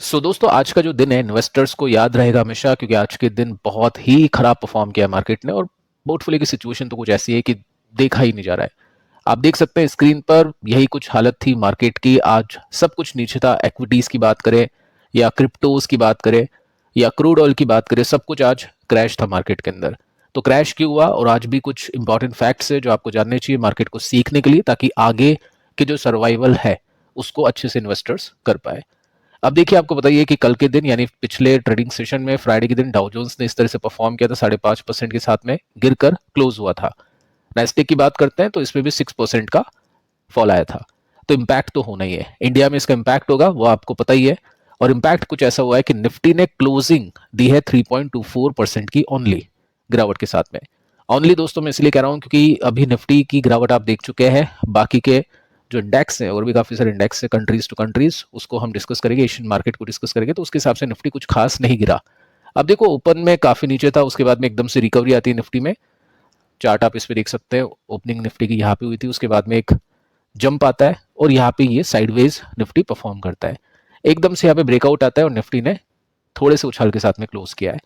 दोस्तों, आज का जो दिन है इन्वेस्टर्स को याद रहेगा हमेशा, क्योंकि आज के दिन बहुत ही खराब परफॉर्म किया मार्केट ने। और पोर्टफोलियो की सिचुएशन तो कुछ ऐसी है कि देखा ही नहीं जा रहा है। आप देख सकते हैं स्क्रीन पर, यही कुछ हालत थी मार्केट की। आज सब कुछ नीचे था। इक्विटीज की बात करें या क्रिप्टोज की बात करें या क्रूड ऑयल की बात करें, सब कुछ आज क्रैश था मार्केट के अंदर। तो क्रैश क्यों हुआ, और आज भी कुछ इंपॉर्टेंट फैक्ट्स है जो आपको जानने चाहिए मार्केट को सीखने के लिए, ताकि आगे के जो सर्वाइवल है उसको अच्छे से इन्वेस्टर्स कर पाए। अब देखिए, आपको बताइए कि कल के दिन यानी पिछले ट्रेडिंग सेशन में फ्राइडे के दिन डाउ जोन्स ने इस तरह से परफॉर्म किया था, 5.5% के साथ में गिरकर क्लोज हुआ था। नेस्टेक की बात करते हैं तो इसमें भी 6% का फॉल आया था। तो इम्पैक्ट तो होना ही है, इंडिया में इसका इम्पैक्ट होगा, वो आपको पता ही है। और इम्पैक्ट कुछ ऐसा हुआ है कि निफ्टी ने क्लोजिंग दी है 3.24% की ओनली गिरावट के साथ में। ओनली दोस्तों मैं इसलिए कह रहा हूं क्योंकि अभी निफ्टी की गिरावट आप देख चुके हैं। बाकी के जो इंडेक्स है, और भी काफी सारे इंडेक्स है कंट्रीज टू कंट्रीज, उसको हम डिस्कस करेंगे, एशियन मार्केट को डिस्कस करेंगे, तो उसके हिसाब से निफ्टी कुछ खास नहीं गिरा। अब देखो, ओपन में काफी नीचे था, उसके बाद में एकदम से रिकवरी आती है निफ्टी में। चार्ट आप इस पे देख सकते हैं, ओपनिंग निफ्टी की यहाँ पे हुई थी, उसके बाद में एक जंप आता है और यहाँ पे ये साइडवेज निफ्टी परफॉर्म करता है। एकदम से यहाँ पे ब्रेकआउट आता है और निफ्टी ने थोड़े से उछाल के साथ में क्लोज किया है।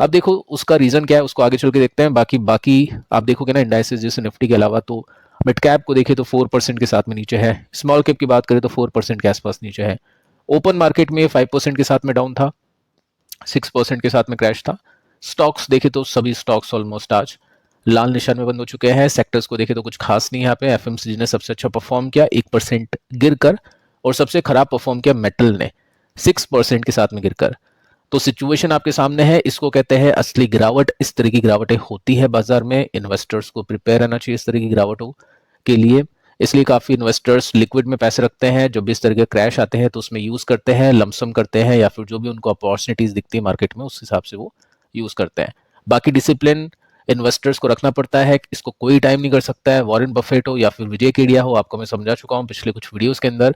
अब देखो उसका रीजन क्या है, उसको आगे चल के देखते हैं। बाकी बाकी आप देखोगे ना इंडाइसेस जैसे निफ्टी के अलावा, तो मिड कैप को देखें तो 4% के साथ में नीचे है। स्मॉल कैप की बात करें तो 4% के आसपास नीचे है। ओपन मार्केट में 5% के साथ में डाउन था, 6% के साथ में क्रैश था। स्टॉक्स देखे तो सभी स्टॉक्स ऑलमोस्ट आज लाल निशान में बंद हो चुके हैं। सेक्टर्स को देखे तो कुछ खास नहीं यहाँ पे। एफएमसीजी ने सबसे अच्छा परफॉर्म किया 1% गिरकर, और सबसे खराब परफॉर्म किया मेटल ने 6% के साथ में गिरकर। तो सिचुएशन आपके सामने है, इसको कहते हैं असली गिरावट। इस तरह की गिरावटें होती है बाजार में, इन्वेस्टर्स को प्रिपेयर रहना चाहिए इस तरह की गिरावटों के लिए। इसलिए काफी इन्वेस्टर्स लिक्विड में पैसे रखते हैं, जब भी इस तरह के क्रैश आते हैं तो उसमें यूज करते हैं, लमसम करते हैं, या फिर जो भी उनको अपॉर्चुनिटीज दिखती है मार्केट में उस हिसाब से वो यूज करते हैं। बाकी डिसिप्लिन इन्वेस्टर्स को रखना पड़ता है, इसको कोई टाइम नहीं कर सकता है। वॉरेन बफेट हो या फिर विजय केडिया हो, आपको मैं समझा चुका हूँ पिछले कुछ वीडियोस के अंदर।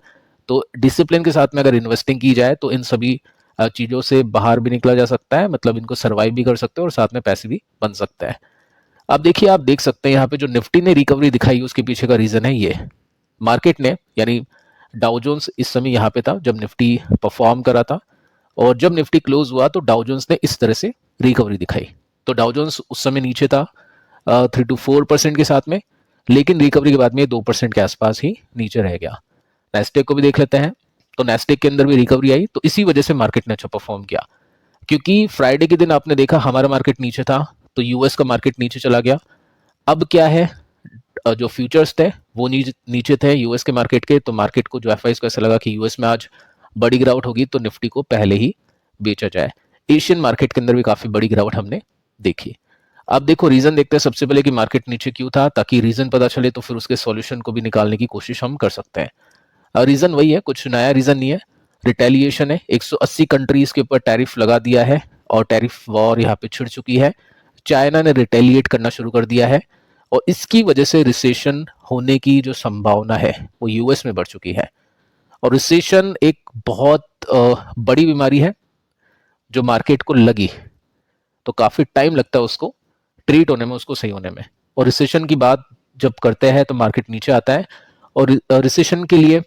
तो डिसिप्लिन के साथ में अगर इन्वेस्टिंग की जाए तो इन सभी चीजों से बाहर भी निकला जा सकता है, मतलब इनको सर्वाइव भी कर सकते हैं और साथ में पैसे भी बन सकता है। अब देखिए, आप देख सकते हैं यहाँ पे जो निफ्टी ने रिकवरी दिखाई, उसके पीछे का रीजन है ये। मार्केट ने यानी डाउ जोन्स इस समय यहाँ पे था जब निफ्टी परफॉर्म करा था, और जब निफ्टी क्लोज हुआ तो डाउ जोन्स ने इस तरह से रिकवरी दिखाई। तो डाउ जोन्स उस समय नीचे था 3 to 4% के साथ में, लेकिन रिकवरी के बाद में 2% के आसपास ही नीचे रह गया। नेस्टेक को भी देख लेते हैं, तो नेस्टेक के अंदर भी रिकवरी आई, तो इसी वजह से मार्केट ने अच्छा परफॉर्म किया। क्योंकि फ्राइडे के दिन आपने देखा हमारा मार्केट नीचे था, तो यूएस का मार्केट नीचे चला गया। अब क्या है, जो फ्यूचर्स थे वो नीचे थे यूएस के मार्केट के, तो मार्केट को जो एफआईज को ऐसा लगा कि यूएस में आज बड़ी गिरावट होगी, तो निफ्टी को पहले ही बेचा जाए। एशियन मार्केट के अंदर भी काफी बड़ी गिरावट हमने देखी। अब देखो रीजन देखते हैं सबसे पहले कि मार्केट नीचे क्यों था, ताकि रीजन पता चले तो फिर उसके सॉल्यूशन को भी निकालने की कोशिश हम कर सकते हैं। रीजन वही है, कुछ नया रीजन नहीं है, रिटेलिएशन है। 180 कंट्रीज के ऊपर टैरिफ लगा दिया है और टैरिफ वॉर यहाँ पे छिड़ चुकी है। चाइना ने रिटेलिएट करना शुरू कर दिया है, और इसकी वजह से रिसेशन होने की जो संभावना है वो यूएस में बढ़ चुकी है। और रिसेशन एक बहुत बड़ी बीमारी है जो मार्केट को लगी, तो काफी टाइम लगता है उसको ट्रीट होने में, उसको सही होने में। और रिसेशन की बात जब करते हैं तो मार्केट नीचे आता है, और रिसेशन के लिए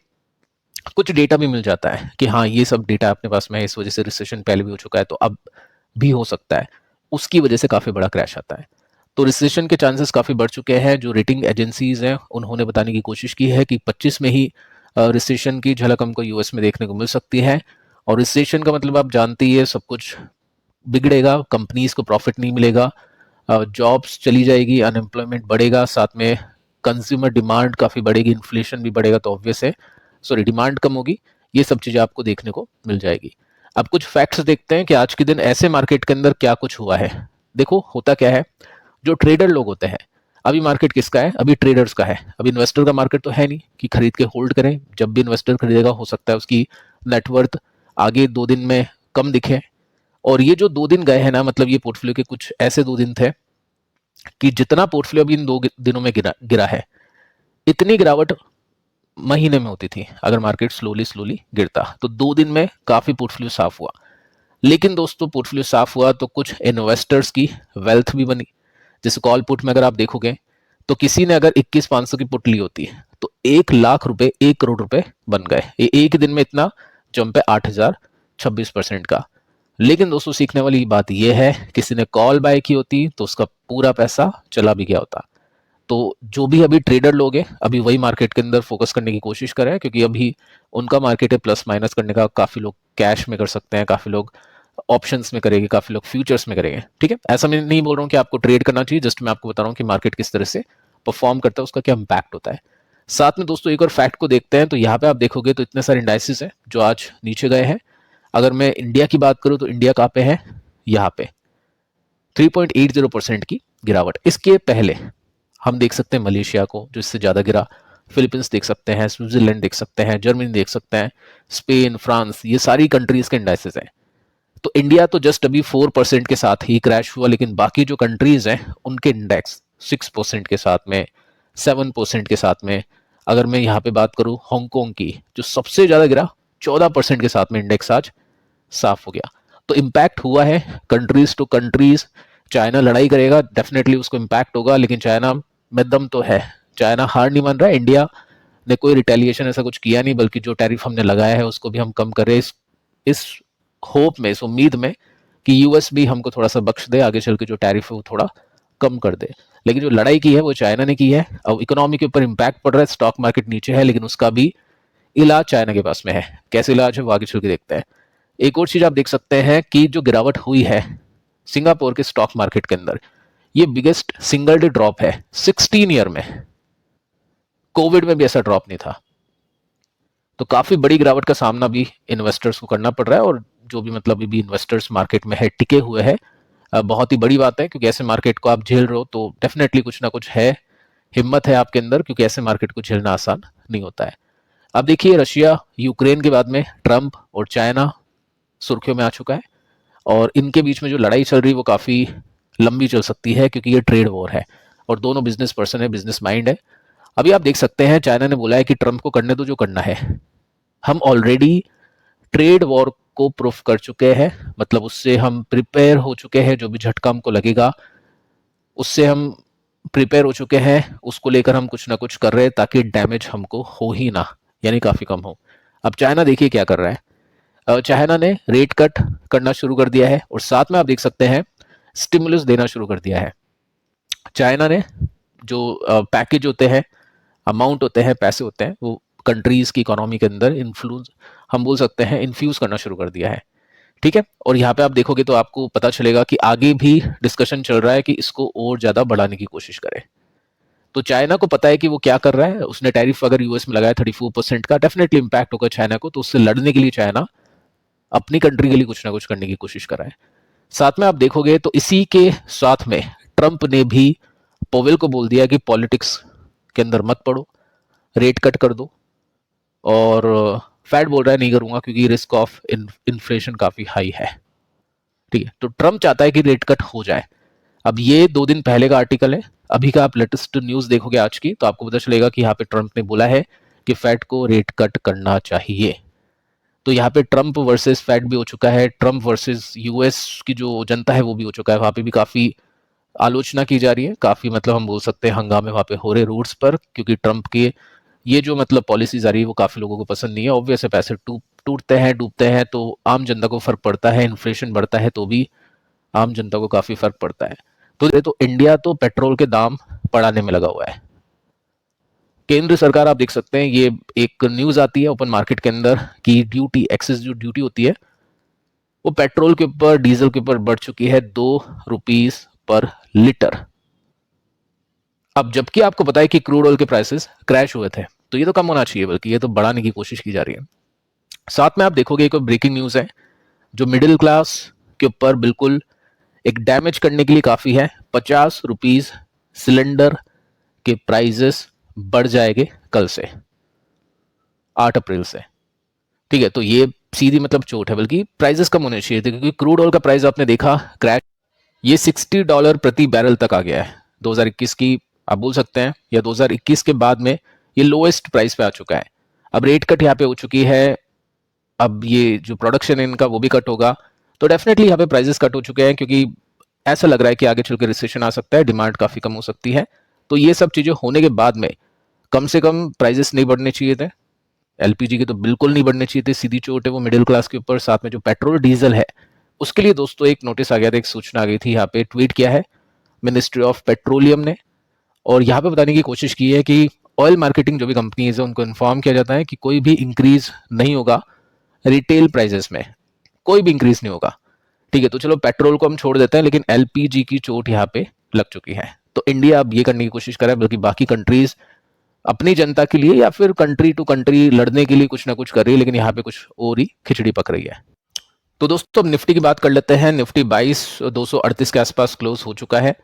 कुछ डेटा भी मिल जाता है कि हाँ ये सब डेटा अपने पास में है, इस वजह से रिसेशन पहले भी हो चुका है, तो अब भी हो सकता है। उसकी वजह से काफी बड़ा क्रैश आता है। तो रिसेशन के चांसेस काफी बढ़ चुके हैं। जो रेटिंग एजेंसीज हैं उन्होंने बताने की कोशिश की है कि 25 में ही रिसेशन की झलक हमको यूएस में देखने को मिल सकती है। और रिसेशन का मतलब आप जानते ही है, सब कुछ बिगड़ेगा, कंपनीज को प्रॉफिट नहीं मिलेगा, जॉब्स चली जाएगी, अनएम्प्लॉयमेंट बढ़ेगा, साथ में कंज्यूमर डिमांड काफी बढ़ेगी, इन्फ्लेशन भी बढ़ेगा, तो ऑब्वियस है सॉरी डिमांड कम होगी। ये सब चीजें आपको देखने को मिल जाएगी। अब कुछ फैक्ट्स देखते हैं कि आज के दिन ऐसे मार्केट के अंदर क्या कुछ हुआ है। देखो होता क्या है, जो ट्रेडर लोग होते हैं, अभी मार्केट किसका है, अभी ट्रेडर्स का है। अभी इन्वेस्टर का मार्केट तो है नहीं कि खरीद के होल्ड करें। जब भी इन्वेस्टर खरीदेगा हो सकता है उसकी नेटवर्थ आगे 2 दिन में कम दिखे। और ये जो 2 दिन गए हैं ना, मतलब ये पोर्टफोलियो के कुछ ऐसे 2 दिन थे कि जितना पोर्टफोलियो अभी इन 2 दिनों में गिरा है, इतनी गिरावट महीने में होती थी अगर मार्केट स्लोली स्लोली गिरता। तो 2 दिन में काफी पोर्टफोलियो साफ हुआ। लेकिन दोस्तों पोर्टफोलियो साफ हुआ तो कुछ इन्वेस्टर्स की वेल्थ भी बनी। जैसे कॉल पुट में अगर आप देखोगे तो किसी ने अगर 21,500 की पुट ली होती है तो 1 लाख रुपए, 1 करोड़ रुपए बन गए। ये एक दिन में इतना जंप है 26% का। लेकिन दोस्तों सीखने वाली बात यह है, किसी ने कॉल बाय की होती तो उसका पूरा पैसा चला भी गया होता। तो जो भी अभी ट्रेडर लोग हैं, अभी वही मार्केट के अंदर फोकस करने की कोशिश कर रहे हैं, क्योंकि अभी उनका मार्केट है प्लस माइनस करने का। काफ़ी लोग कैश में कर सकते हैं, काफ़ी लोग ऑप्शंस में करेंगे, काफ़ी लोग फ्यूचर्स में करेंगे। ठीक है, ऐसा मैं नहीं बोल रहा हूँ कि आपको ट्रेड करना चाहिए, जस्ट मैं आपको बता रहा हूँ कि मार्केट किस तरह से परफॉर्म करता है, उसका क्या इम्पैक्ट होता है। साथ में दोस्तों एक और फैक्ट को देखते हैं। तो यहाँ पे आप देखोगे तो इतने सारे इंडाइसिस हैं जो आज नीचे गए हैं। अगर मैं इंडिया की बात करूँ तो इंडिया कहाँ पे है, यहाँ पे 3.80% की गिरावट। इसके पहले हम देख सकते हैं मलेशिया को, जो इससे ज़्यादा गिरा, फिलीपींस देख सकते हैं, स्विट्जरलैंड देख सकते हैं, जर्मनी देख सकते हैं, स्पेन, फ्रांस, ये सारी कंट्रीज के इंडाइसेस हैं। तो इंडिया तो जस्ट अभी 4% के साथ ही क्रैश हुआ, लेकिन बाकी जो कंट्रीज हैं उनके इंडेक्स 6% के साथ में, 7% के साथ में। अगर मैं यहाँ पे बात करूँ हांगकांग की, जो सबसे ज़्यादा गिरा, 14% के साथ में इंडेक्स आज साफ हो गया। तो इम्पैक्ट हुआ है कंट्रीज टू कंट्रीज। चाइना लड़ाई करेगा, डेफिनेटली उसको इम्पैक्ट होगा, लेकिन चाइना में दम तो है, चाइना हार नहीं मान रहा है। इंडिया ने कोई रिटेलिएशन ऐसा कुछ किया नहीं, बल्कि जो टैरिफ हमने लगाया है उसको भी हम कम कर रहे हैं, इस होप में, इस उम्मीद में कि यूएस भी हमको थोड़ा सा बख्श दे, आगे चल के जो टैरिफ है वो थोड़ा कम कर दे। लेकिन जो लड़ाई की है वो चाइना ने की है। अब इकोनॉमी के ऊपर इम्पैक्ट पड़ रहा है, स्टॉक मार्केट नीचे है, लेकिन उसका भी इलाज चाइना के पास में है। कैसे इलाज है वो आगे चल के देखते हैं। एक और चीज आप देख सकते हैं कि जो गिरावट हुई है सिंगापुर के स्टॉक मार्केट के अंदर, ये बिगेस्ट सिंगल डे ड्रॉप है 16 ईयर में। कोविड में भी ऐसा ड्रॉप नहीं था। तो काफी बड़ी गिरावट का सामना भी इन्वेस्टर्स को करना पड़ रहा है, और जो भी मतलब अभी इन्वेस्टर्स मार्केट में है, टिके हुए हैं, बहुत ही बड़ी बात है, क्योंकि ऐसे मार्केट को आप झेल रहे हो तो डेफिनेटली कुछ ना कुछ है, हिम्मत है आपके अंदर, क्योंकि ऐसे मार्केट को झेलना आसान नहीं होता है। अब देखिए रशिया यूक्रेन के बाद में ट्रंप और चाइना सुर्खियों में आ चुका है, और इनके बीच में जो लड़ाई चल रही है वो काफ़ी लंबी चल सकती है, क्योंकि ये ट्रेड वॉर है और दोनों बिजनेस पर्सन है, बिजनेस माइंड है। अभी आप देख सकते हैं चाइना ने बोला है कि ट्रंप को करने दो जो करना है। हम ऑलरेडी ट्रेड वॉर को प्रूफ कर चुके हैं, मतलब उससे हम प्रिपेयर हो चुके हैं। जो भी झटका हमको लगेगा उससे हम प्रिपेयर हो चुके हैं, उसको लेकर हम कुछ ना कुछ कर रहे हैं ताकि डैमेज हमको हो ही ना, यानी काफ़ी कम हो। अब चाइना देखिए क्या कर रहा है। चाइना ने रेट कट करना शुरू कर दिया है, और साथ में आप देख सकते हैं स्टिमुलस देना शुरू कर दिया है। चाइना ने जो पैकेज होते हैं, अमाउंट होते हैं, पैसे होते हैं, वो कंट्रीज की इकोनॉमी के अंदर इन्फ्लुएंस, हम बोल सकते हैं इन्फ्यूज करना शुरू कर दिया है। ठीक है, और यहाँ पे आप देखोगे तो आपको पता चलेगा कि आगे भी डिस्कशन चल रहा है कि इसको और ज्यादा बढ़ाने की कोशिश करें। तो चाइना को पता है कि वो क्या कर रहा है। उसने टैरिफ अगर यूएस में लगाया 34% का, डेफिनेटली इंपैक्ट होगा चाइना को। तो उससे लड़ने के लिए चाइना अपनी कंट्री के लिए कुछ ना कुछ करने की कोशिश कर रहा है। साथ में आप देखोगे तो इसी के साथ में ट्रंप ने भी पोवेल को बोल दिया कि पॉलिटिक्स के अंदर मत पड़ो, रेट कट कर दो। और फैड बोल रहा है नहीं करूंगा क्योंकि रिस्क ऑफ इन्फ्लेशन काफी हाई है। ठीक है, तो ट्रंप चाहता है कि रेट कट हो जाए। अब ये 2 दिन पहले का आर्टिकल है, अभी का आप लेटेस्ट न्यूज देखोगे आज की तो आपको पता चलेगा कि यहाँ पे ट्रंप ने बोला है कि फैड को रेट कट करना चाहिए। तो यहाँ पे ट्रंप वर्सेस फैड भी हो चुका है, ट्रंप वर्सेस यूएस की जो जनता है वो भी हो चुका है। वहां पे भी काफी आलोचना की जा रही है, काफी मतलब हम बोल सकते हैं हंगामे वहां पे हो रहे रूट्स पर, क्योंकि ट्रंप के ये जो मतलब पॉलिसीज आ रही है वो काफी लोगों को पसंद नहीं है। ऑब्वियस है, पैसे टूटते हैं, डूबते हैं तो आम जनता को फर्क पड़ता है, इन्फ्लेशन बढ़ता है तो भी आम जनता को काफी फर्क पड़ता है। तो इंडिया तो पेट्रोल के दाम बढ़ाने में लगा हुआ है। केंद्र सरकार, आप देख सकते हैं ये एक न्यूज आती है ओपन मार्केट के अंदर कि ड्यूटी, एक्सेस जो ड्यूटी होती है वो पेट्रोल के ऊपर, डीजल के ऊपर बढ़ चुकी है 2 रुपीज पर लीटर। अब जबकि आपको पता है कि क्रूड ऑयल के प्राइसेस क्रैश हुए थे, तो ये तो कम होना चाहिए, बल्कि ये तो बढ़ाने की कोशिश की जा रही है। साथ में आप देखोगे एक ब्रेकिंग न्यूज है जो मिडिल क्लास के ऊपर बिल्कुल एक डैमेज करने के लिए काफी है। 50 रुपीज सिलेंडर के प्राइजेस बढ़ जाएंगे कल से, 8 अप्रैल से। ठीक है, तो ये सीधी मतलब चोट है, बल्कि प्राइजेस कम होने चाहिए थे, क्योंकि क्रूड ऑयल का प्राइस आपने देखा क्रैश, ये $60 प्रति बैरल तक आ गया है 2021 की, आप बोल सकते हैं, या 2021 के बाद में ये लोएस्ट प्राइस पे आ चुका है। अब रेट कट यहाँ पे हो चुकी है, अब ये जो प्रोडक्शन है इनका वो भी कट होगा, तो डेफिनेटली यहाँ पे प्राइसेस कट हो चुके हैं, क्योंकि ऐसा लग रहा है कि आगे चल के रिसेशन आ सकता है, डिमांड काफी कम हो सकती है। तो ये सब चीजें होने के बाद में कम से कम प्राइजेस नहीं बढ़ने चाहिए थे। एलपीजी की तो बिल्कुल नहीं बढ़नी चाहिए थी, सीधी चोट है वो मिडिल क्लास के ऊपर। साथ में जो पेट्रोल डीजल है उसके लिए दोस्तों एक नोटिस आ गया था, एक सूचना आ गई थी। यहाँ पे ट्वीट किया है मिनिस्ट्री ऑफ पेट्रोलियम ने, और यहाँ पे बताने की कोशिश की है कि ऑयल मार्केटिंग जो भी कंपनीज है उनको इन्फॉर्म किया जाता है कि कोई भी इंक्रीज नहीं होगा रिटेल प्राइजेस में, कोई भी इंक्रीज नहीं होगा। ठीक है, तो चलो पेट्रोल को हम छोड़ देते हैं, लेकिन एलपीजी की चोट यहाँ पे लग चुकी है। तो इंडिया अब ये करने की कोशिश कर रहा है, बल्कि बाकी कंट्रीज अपनी जनता के लिए या फिर कंट्री टू कंट्री लड़ने के लिए कुछ ना कुछ कर रही है, लेकिन यहाँ पे कुछ और ही खिचड़ी पक रही है। तो दोस्तों अब निफ्टी की बात कर लेते हैं। निफ्टी 22,238 के आसपास क्लोज हो चुका है,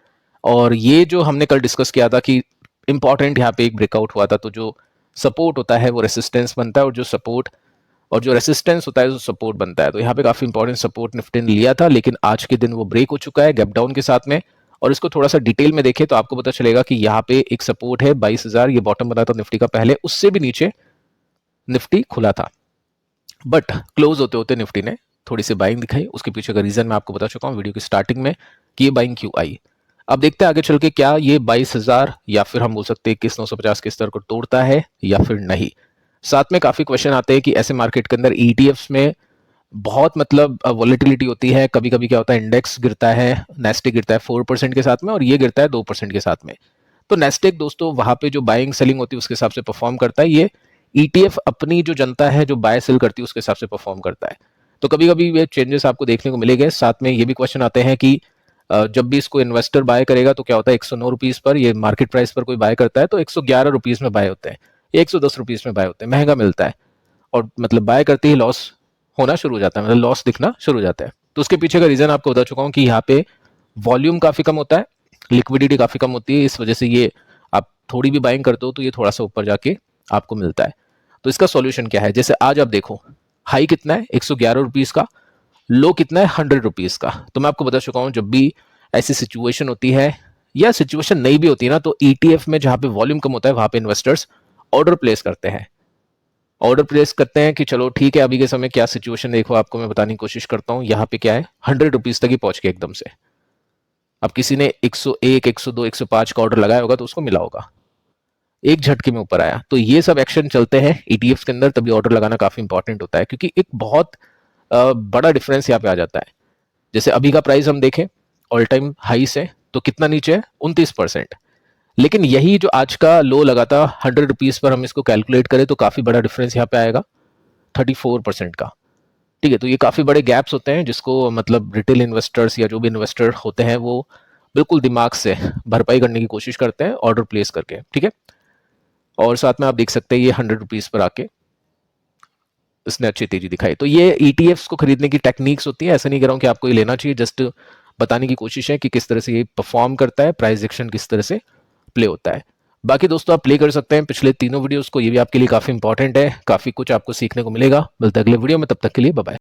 और ये जो हमने कल डिस्कस किया था कि इंपॉर्टेंट यहाँ पे एक ब्रेकआउट हुआ था, तो जो सपोर्ट होता है वो रेसिस्टेंस बनता है, और जो रेसिस्टेंस होता है वो सपोर्ट बनता है। तो यहाँ पे काफी इंपॉर्टेंट सपोर्ट निफ्टी ने लिया था, लेकिन आज के दिन वो ब्रेक हो चुका है गैप डाउन के साथ में। और इसको थोड़ा सा डिटेल में देखें तो आपको पता चलेगा कि यहाँ पे एक सपोर्ट है 22,000, ये बॉटम बना था निफ्टी का पहले, उससे भी नीचे निफ्टी खुला था, बट क्लोज होते होते निफ्टी ने थोड़ी सी बाइंग दिखाई। उसके पीछे का रीजन मैं आपको बता चुका हूँ वीडियो की स्टार्टिंग में कि ये बाइंग क्यों आई। अब देखते हैं आगे चल के क्या ये 22,000 या फिर हम बोल सकते हैं 21,950 के स्तर को तोड़ता है या फिर नहीं। साथ में काफी क्वेश्चन आते हैं कि ऐसे मार्केट के अंदर ईटीएफ्स में बहुत मतलब वॉलेटिलिटी होती है। कभी कभी क्या होता है, इंडेक्स गिरता है, नेस्टेक गिरता है 4% के साथ में, और ये गिरता है 2% के साथ में। तो नेस्टेक दोस्तों वहां पे जो बाइंग सेलिंग होती है उसके हिसाब से परफॉर्म करता है, ये ईटीएफ अपनी जो जनता है जो बाय सेल करती है उसके हिसाब से परफॉर्म करता है। तो कभी कभी ये चेंजेस आपको देखने को मिलेंगे। साथ में ये भी क्वेश्चन आते हैं कि जब भी इसको इन्वेस्टर बाय करेगा तो क्या होता है, 109 रुपीज पर, ये मार्केट प्राइस पर कोई बाय करता है तो 111 रुपीज में बाय होते हैं, 110 रुपीज में बाय होते हैं, महंगा मिलता है। और मतलब बाय करते ही लॉस होना शुरू हो जाता है, मतलब लॉस दिखना शुरू हो जाता है। तो उसके पीछे का रीजन आपको बता चुका हूँ कि यहाँ पे वॉल्यूम काफी कम होता है, लिक्विडिटी काफी कम होती है, इस वजह से ये आप थोड़ी भी बाइंग करते हो तो ये थोड़ा सा ऊपर जाके आपको मिलता है। तो इसका सॉल्यूशन क्या है, जैसे आज आप देखो हाई कितना है 111 रुपीज का, लो कितना है 100 रुपीज का। तो मैं आपको बता चुका हूं जब भी ऐसी सिचुएशन होती है या सिचुएशन नहीं भी होती है ना, तो ईटीएफ में जहां पे वॉल्यूम कम होता है वहां पे इन्वेस्टर्स ऑर्डर प्लेस करते हैं। ऑर्डर प्लेस करते हैं कि चलो ठीक है, अभी के समय क्या सिचुएशन देखो, आपको मैं बताने की कोशिश करता हूं। यहाँ पे क्या है, 100 रुपीज तक ही पहुंच के एकदम से। अब किसी ने 101, 102, 105 का ऑर्डर लगाया होगा तो उसको मिला होगा, एक झटके में ऊपर आया। तो ये सब एक्शन चलते हैं ईटीएफ के अंदर, तभी ऑर्डर लगाना काफी इंपॉर्टेंट होता है, क्योंकि एक बहुत बड़ा डिफरेंस यहाँ पे आ जाता है। जैसे अभी का प्राइस हम देखें ऑल टाइम हाई से, तो कितना नीचे है 29%, लेकिन यही जो आज का लो लगा था 100 रुपीज पर, हम इसको कैलकुलेट करें तो काफी बड़ा डिफरेंस यहाँ पे आएगा 34% का। ठीक है, तो ये काफी बड़े गैप्स होते हैं जिसको मतलब रिटेल इन्वेस्टर्स या जो भी इन्वेस्टर होते हैं वो बिल्कुल दिमाग से भरपाई करने की कोशिश करते हैं ऑर्डर प्लेस करके। ठीक है, और साथ में आप देख सकते हैं ये 100 रुपीज पर आके इसने अच्छी तेजी दिखाई। तो ये ईटीएफ्स को खरीदने की टेक्निक्स होती है, ऐसा नहीं कह रहा हूं कि आपको ये लेना चाहिए, जस्ट बताने की कोशिश है कि किस तरह से ये परफॉर्म करता है, प्राइस एक्शन किस तरह से प्ले होता है। बाकी दोस्तों आप प्ले कर सकते हैं पिछले तीनों वीडियोस को, ये भी आपके लिए काफी इंपॉर्टेंट है, काफी कुछ आपको सीखने को मिलेगा। मिलते हैं अगले वीडियो में, तब तक के लिए बाय बाय।